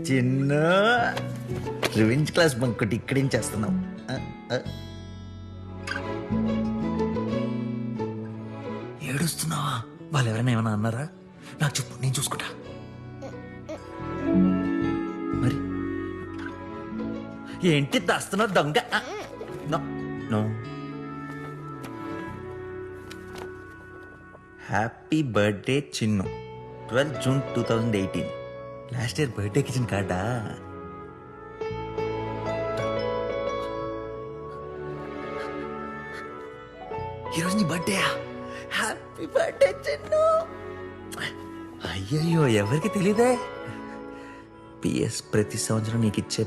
చిన్న revenge class బంకొట్టి ఇక్కడేం చేస్తున్నావు? ఏడుస్తున్నావా? వాళ్ళు ఎవరైనా ఏమైనా అన్నారా? నాకు చెప్పు, నేను చూసుకుంటా. మరి ఏంటి దాస్తున్నావు దొంగ? No no. Happy birthday Chinnu, 12 June 2018. Last year బర్త్డేకి ఇచ్చిన కార్డా? ఈరోజు నీ బర్త్డేయా? Happy birthday Chinnu. అయ్యయ్యో, ఎవరికి తెలీదే. పిఎస్ ప్రతి సంవత్సరం నీకు ఇచ్చే